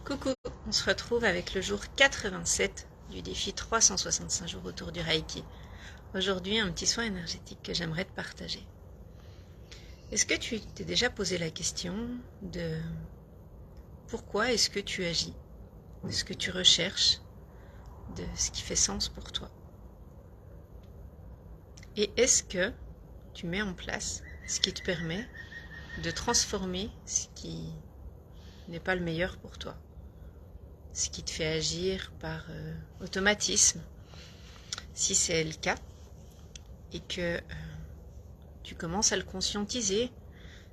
Coucou, on se retrouve avec le jour 87 du défi 365 jours autour du Reiki. Aujourd'hui, un petit soin énergétique que j'aimerais te partager. Est-ce que tu t'es déjà posé la question de pourquoi est-ce que tu agis, de ce que tu recherches, de ce qui fait sens pour toi? Et est-ce que tu mets en place ce qui te permet de transformer ce qui n'est pas le meilleur pour toi? Ce qui te fait agir par automatisme, si c'est le cas, et que tu commences à le conscientiser,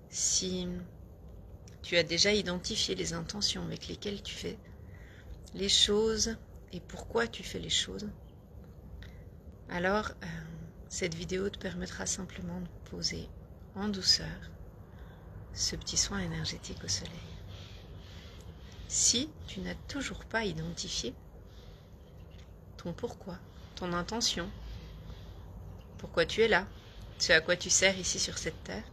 si tu as déjà identifié les intentions avec lesquelles tu fais les choses et pourquoi tu fais les choses, alors cette vidéo te permettra simplement de poser en douceur ce petit soin énergétique au soleil. Si tu n'as toujours pas identifié ton pourquoi, ton intention, pourquoi tu es là, ce à quoi tu sers ici sur cette terre,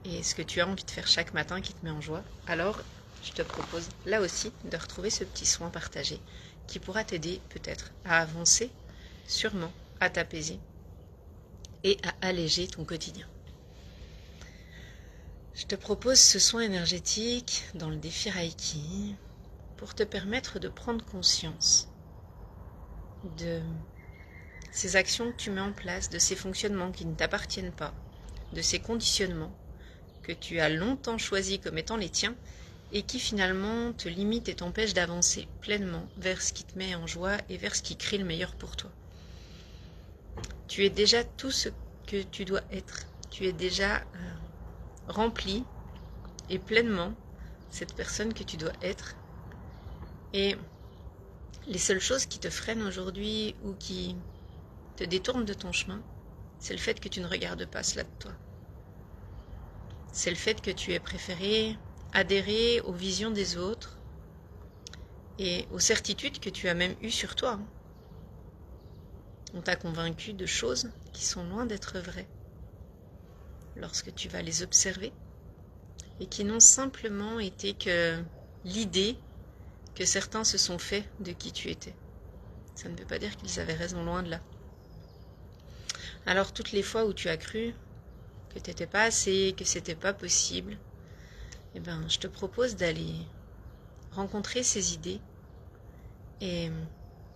et ce que tu as envie de faire chaque matin qui te met en joie, alors je te propose là aussi de retrouver ce petit soin partagé qui pourra t'aider peut-être à avancer, sûrement à t'apaiser et à alléger ton quotidien. Je te propose ce soin énergétique dans le défi Reiki pour te permettre de prendre conscience de ces actions que tu mets en place, de ces fonctionnements qui ne t'appartiennent pas, de ces conditionnements que tu as longtemps choisis comme étant les tiens et qui finalement te limitent et t'empêchent d'avancer pleinement vers ce qui te met en joie et vers ce qui crée le meilleur pour toi. Tu es déjà tout ce que tu dois être. Tu es déjà rempli et pleinement cette personne que tu dois être. Et les seules choses qui te freinent aujourd'hui ou qui te détournent de ton chemin, c'est le fait que tu ne regardes pas cela de toi. C'est le fait que tu aies préféré adhérer aux visions des autres et aux certitudes que tu as même eues sur toi. On t'a convaincu de choses qui sont loin d'être vraies lorsque tu vas les observer et qui n'ont simplement été que l'idée que certains se sont fait de qui tu étais. Ça ne veut pas dire qu'ils avaient raison, loin de là. Alors toutes les fois où tu as cru que tu n'étais pas assez, que c'était pas possible, je te propose d'aller rencontrer ces idées et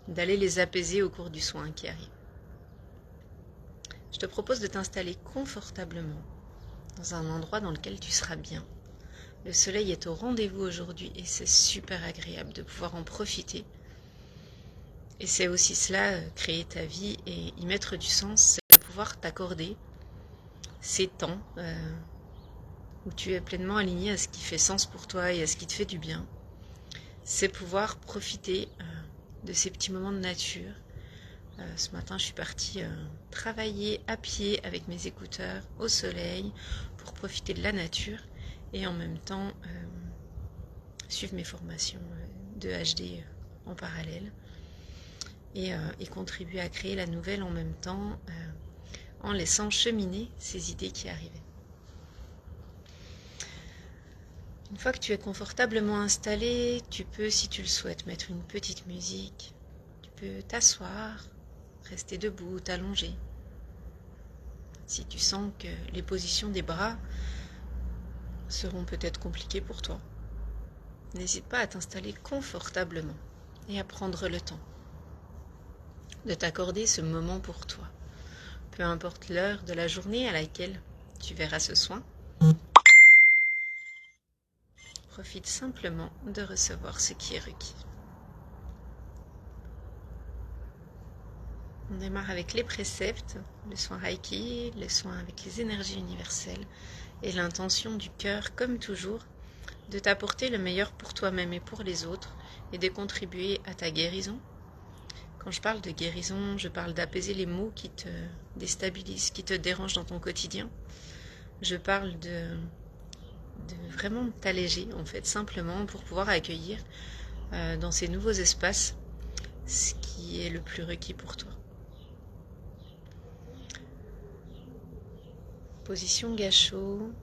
d'aller les apaiser au cours du soin qui arrive. Je te propose de t'installer confortablement dans un endroit dans lequel tu seras bien. Le soleil est au rendez-vous aujourd'hui et c'est super agréable de pouvoir en profiter. Et c'est aussi cela, créer ta vie et y mettre du sens, c'est de pouvoir t'accorder ces temps où tu es pleinement aligné à ce qui fait sens pour toi et à ce qui te fait du bien. C'est pouvoir profiter de ces petits moments de nature. Ce matin, je suis partie travailler à pied avec mes écouteurs au soleil pour profiter de la nature et en même temps suivre mes formations de HD en parallèle et contribuer à créer la nouvelle en même temps en laissant cheminer ces idées qui arrivaient. Une fois que tu es confortablement installé, tu peux, si tu le souhaites, mettre une petite musique. Tu peux t'asseoir, rester debout, t'allonger. Si tu sens que les positions des bras seront peut-être compliquées pour toi, n'hésite pas à t'installer confortablement et à prendre le temps de t'accorder ce moment pour toi. Peu importe l'heure de la journée à laquelle tu verras ce soin, profite simplement de recevoir ce qui est requis. On démarre avec les préceptes, le soin Reiki, le soin avec les énergies universelles et l'intention du cœur, comme toujours, de t'apporter le meilleur pour toi-même et pour les autres et de contribuer à ta guérison. Quand je parle de guérison, je parle d'apaiser les maux qui te déstabilisent, qui te dérangent dans ton quotidien. Je parle de vraiment t'alléger, en fait, simplement pour pouvoir accueillir dans ces nouveaux espaces ce qui est le plus requis pour toi. Position gâchot.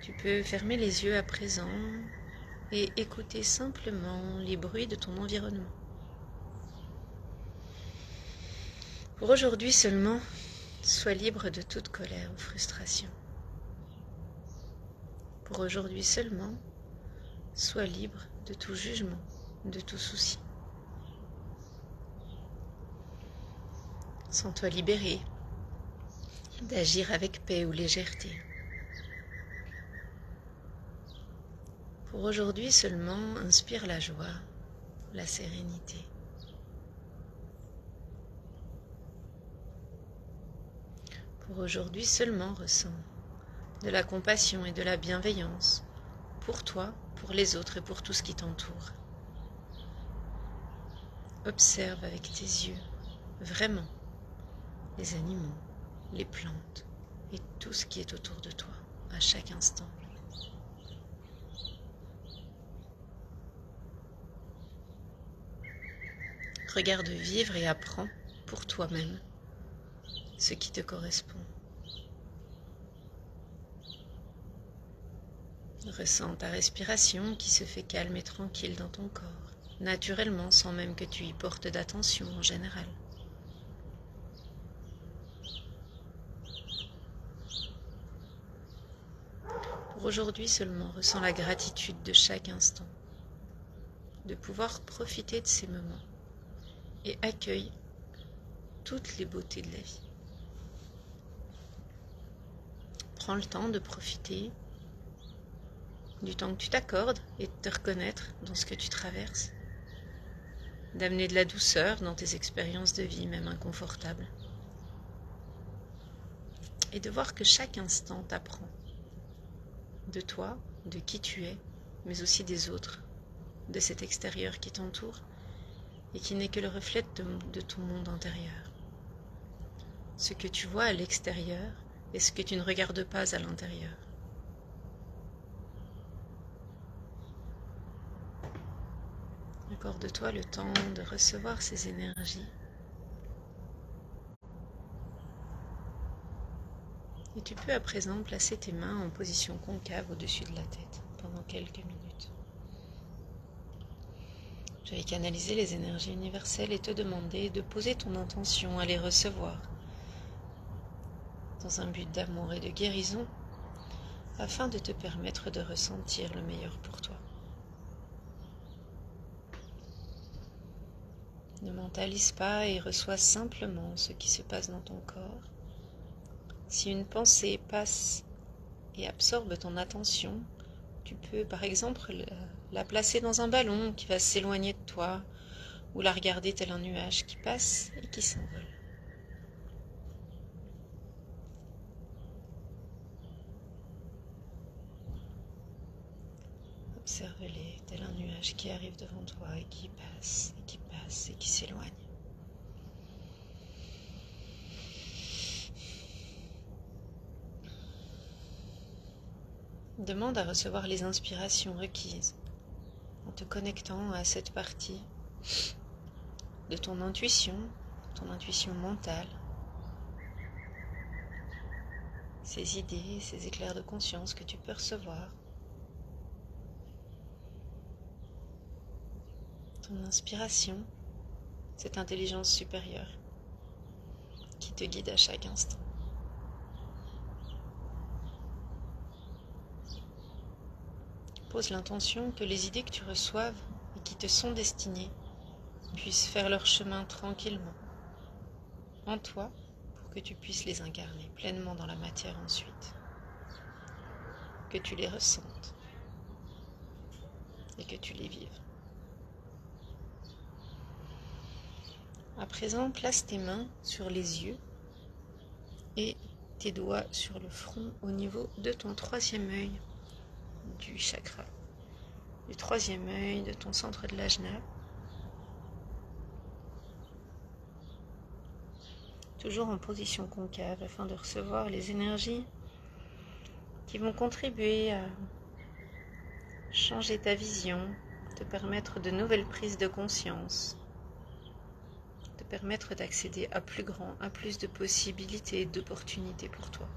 Tu peux fermer les yeux à présent et écouter simplement les bruits de ton environnement. Pour aujourd'hui seulement, sois libre de toute colère ou frustration. Pour aujourd'hui seulement, sois libre de tout jugement, de tout souci. Sens-toi libéré d'agir avec paix ou légèreté. Pour aujourd'hui seulement, inspire la joie, la sérénité. Pour aujourd'hui seulement, ressens de la compassion et de la bienveillance pour toi, pour les autres et pour tout ce qui t'entoure. Observe avec tes yeux, vraiment, les animaux, les plantes et tout ce qui est autour de toi, à chaque instant. Regarde vivre et apprends pour toi-même ce qui te correspond. Ressens ta respiration qui se fait calme et tranquille dans ton corps, naturellement sans même que tu y portes d'attention en général. Pour aujourd'hui seulement, ressens la gratitude de chaque instant, de pouvoir profiter de ces moments et accueille toutes les beautés de la vie. Prends le temps de profiter du temps que tu t'accordes et de te reconnaître dans ce que tu traverses, d'amener de la douceur dans tes expériences de vie, même inconfortables, et de voir que chaque instant t'apprend de toi, de qui tu es, mais aussi des autres, de cet extérieur qui t'entoure et qui n'est que le reflet de ton monde intérieur. Ce que tu vois à l'extérieur est ce que tu ne regardes pas à l'intérieur. Accorde-toi le temps de recevoir ces énergies. Et tu peux à présent placer tes mains en position concave au-dessus de la tête pendant quelques minutes. Je vais canaliser les énergies universelles et te demander de poser ton intention à les recevoir dans un but d'amour et de guérison afin de te permettre de ressentir le meilleur pour toi. Ne mentalise pas et reçois simplement ce qui se passe dans ton corps. Si une pensée passe et absorbe ton attention, tu peux par exemple la placer dans un ballon qui va s'éloigner de toi ou la regarder tel un nuage qui passe et qui s'envole. Observe-les tel un nuage qui arrive devant toi et qui passe et qui passe et qui s'éloigne. Demande à recevoir les inspirations requises en te connectant à cette partie de ton intuition mentale, ces idées, ces éclairs de conscience que tu peux recevoir. Ton inspiration, cette intelligence supérieure qui te guide à chaque instant. Pose l'intention que les idées que tu reçoives et qui te sont destinées puissent faire leur chemin tranquillement en toi pour que tu puisses les incarner pleinement dans la matière ensuite. Que tu les ressentes et que tu les vives. À présent, place tes mains sur les yeux et tes doigts sur le front au niveau de ton troisième œil du chakra, du troisième œil de ton centre de l'ajna. Toujours en position concave afin de recevoir les énergies qui vont contribuer à changer ta vision, te permettre de nouvelles prises de conscience, te permettre d'accéder à plus grand, à plus de possibilités et d'opportunités pour toi.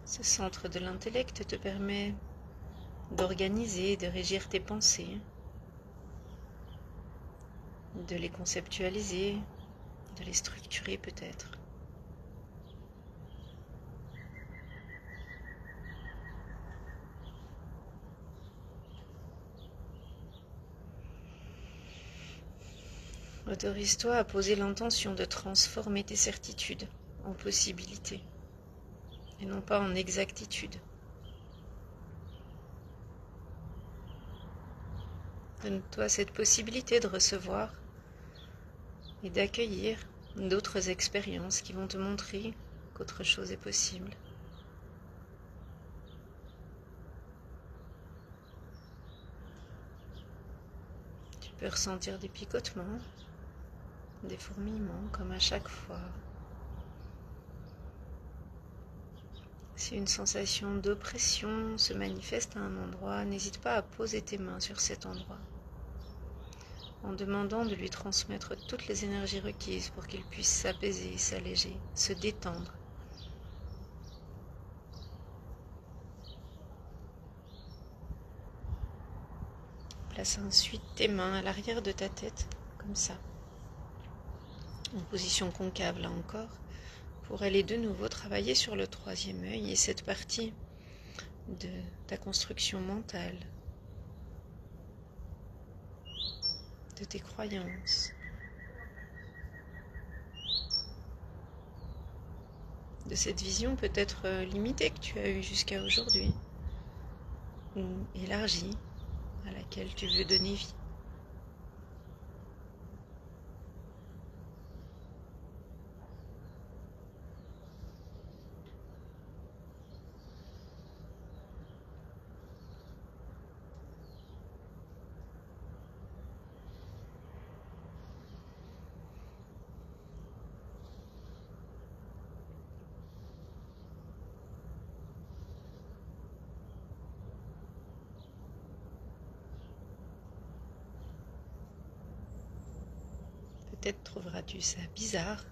Ce centre de l'intellect te permet d'organiser, de régir tes pensées, de les conceptualiser, de les structurer peut-être. Autorise-toi à poser l'intention de transformer tes certitudes en possibilités et non pas en exactitudes. Donne-toi cette possibilité de recevoir et d'accueillir d'autres expériences qui vont te montrer qu'autre chose est possible. Tu peux ressentir des picotements, des fourmillements comme à chaque fois. Si une sensation d'oppression se manifeste à un endroit, n'hésite pas à poser tes mains sur cet endroit, en demandant de lui transmettre toutes les énergies requises pour qu'il puisse s'apaiser, s'alléger, se détendre. Place ensuite tes mains à l'arrière de ta tête, comme ça, en position concave là encore, pour aller de nouveau travailler sur le troisième œil et cette partie de ta construction mentale, de tes croyances, de cette vision peut-être limitée que tu as eue jusqu'à aujourd'hui, ou élargie, à laquelle tu veux donner vie. Peut-être trouveras-tu ça bizarre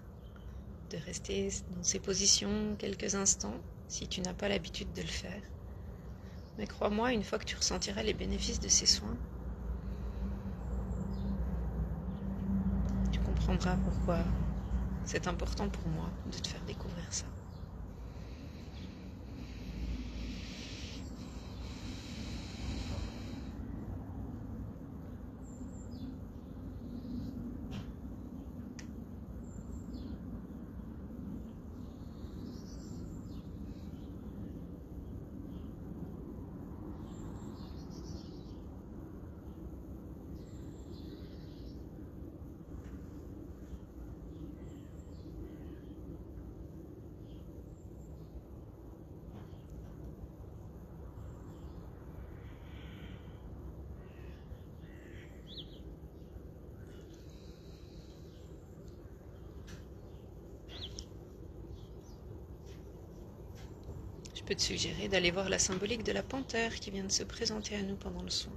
de rester dans ces positions quelques instants si tu n'as pas l'habitude de le faire. Mais crois-moi, une fois que tu ressentiras les bénéfices de ces soins, tu comprendras pourquoi c'est important pour moi de te faire découvrir ça. Je peux te suggérer d'aller voir la symbolique de la panthère qui vient de se présenter à nous pendant le soin.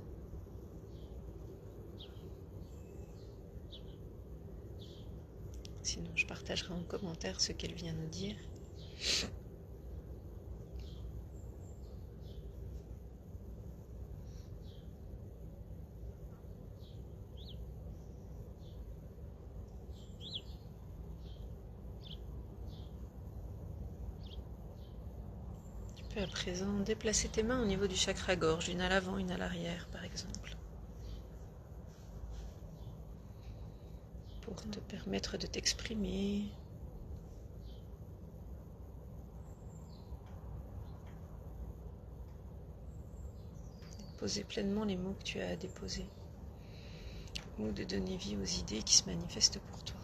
Sinon, je partagerai en commentaire ce qu'elle vient nous dire. Tu peux à présent déplacer tes mains au niveau du chakra gorge, une à l'avant, une à l'arrière par exemple, pour te permettre de t'exprimer. Poser pleinement les mots que tu as à déposer, ou de donner vie aux idées qui se manifestent pour toi.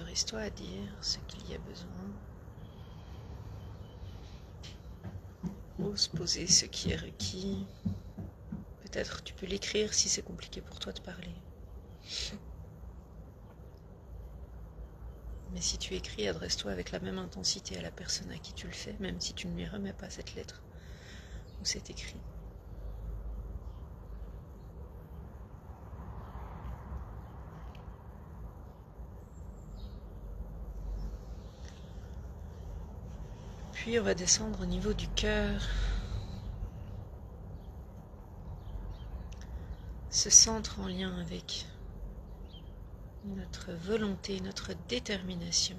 Autorise-toi à dire ce qu'il y a besoin. Ose poser ce qui est requis. Peut-être tu peux l'écrire si c'est compliqué pour toi de parler. Mais si tu écris, adresse-toi avec la même intensité à la personne à qui tu le fais, même si tu ne lui remets pas cette lettre ou cet écrit. Puis on va descendre au niveau du cœur. Ce centre en lien avec notre volonté, notre détermination.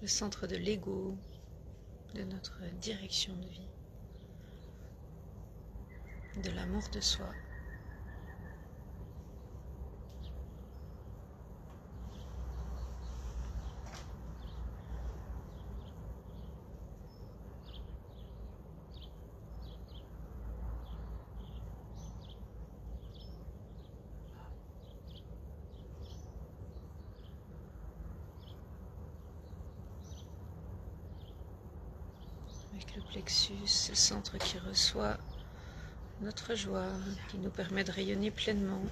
Le centre de l'ego, de notre direction de vie, de l'amour de soi. Avec le plexus, ce centre qui reçoit notre joie, qui nous permet de rayonner pleinement.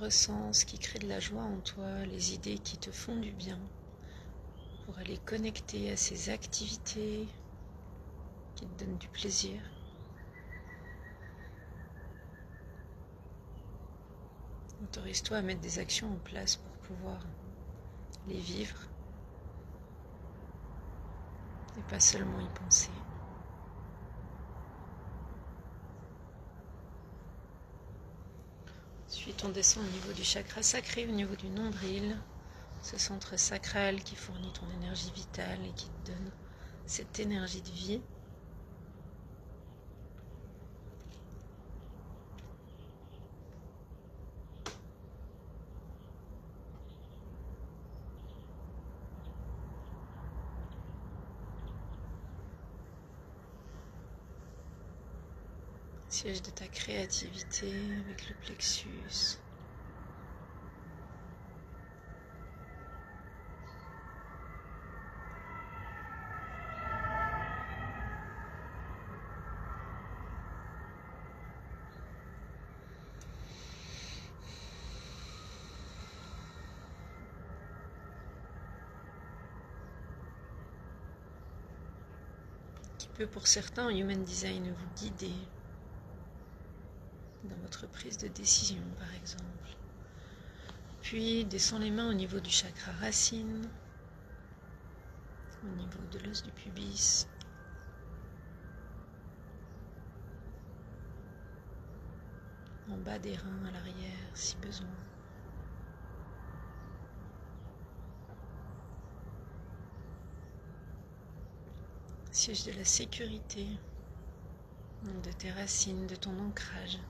Ressens ce qui crée de la joie en toi, les idées qui te font du bien, pour aller connecter à ces activités qui te donnent du plaisir. Autorise-toi à mettre des actions en place pour pouvoir les vivre et pas seulement y penser. Ensuite, on descend au niveau du chakra sacré, au niveau du nombril, ce centre sacral qui fournit ton énergie vitale et qui te donne cette énergie de vie. Siège de ta créativité avec le plexus. Qui peut pour certains en Human Design vous guider dans votre prise de décision par exemple. Puis descends les mains au niveau du chakra racine, au niveau de l'os du pubis. En bas des reins, à l'arrière si besoin. Siège de la sécurité, de tes racines, de ton ancrage.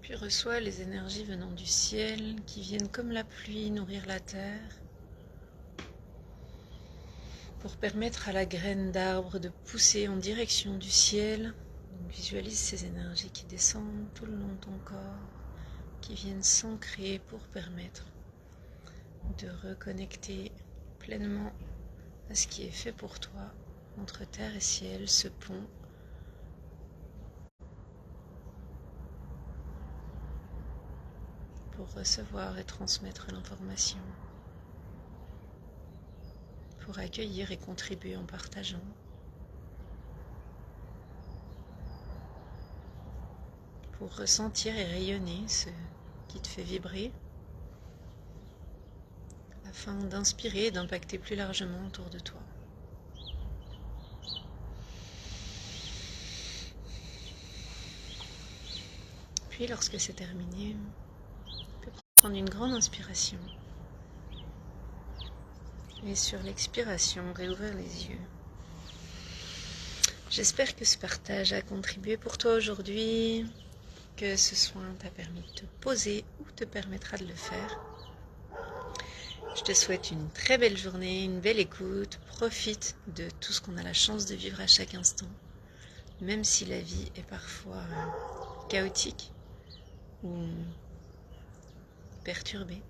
Puis reçois les énergies venant du ciel qui viennent comme la pluie nourrir la terre pour permettre à la graine d'arbre de pousser en direction du ciel, Donc, visualise ces énergies qui descendent tout le long de ton corps, qui viennent s'ancrer pour permettre de reconnecter pleinement à ce qui est fait pour toi entre terre et ciel, ce pont pour recevoir et transmettre l'information, pour accueillir et contribuer en partageant, pour ressentir et rayonner ce qui te fait vibrer, afin d'inspirer et d'impacter plus largement autour de toi. Puis lorsque c'est terminé, tu peux prendre une grande inspiration et sur l'expiration, réouvrir les yeux. J'espère que ce partage a contribué pour toi aujourd'hui, que ce soin t'a permis de te poser ou te permettra de le faire. Je te souhaite une très belle journée, une belle écoute. Profite de tout ce qu'on a la chance de vivre à chaque instant, même si la vie est parfois chaotique ou perturbée.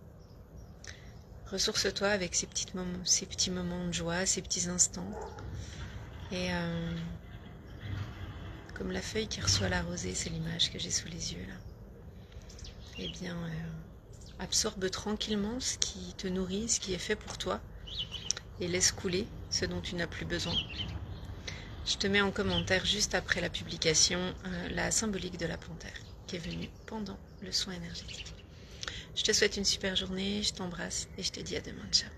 Ressource-toi avec ces petits moments de joie, ces petits instants. Et comme la feuille qui reçoit la rosée, c'est l'image que j'ai sous les yeux là. Eh bien, absorbe tranquillement ce qui te nourrit, ce qui est fait pour toi, et laisse couler ce dont tu n'as plus besoin. Je te mets en commentaire juste après la publication la symbolique de la panthère qui est venue pendant le soin énergétique. Je te souhaite une super journée, je t'embrasse et je te dis à demain, ciao.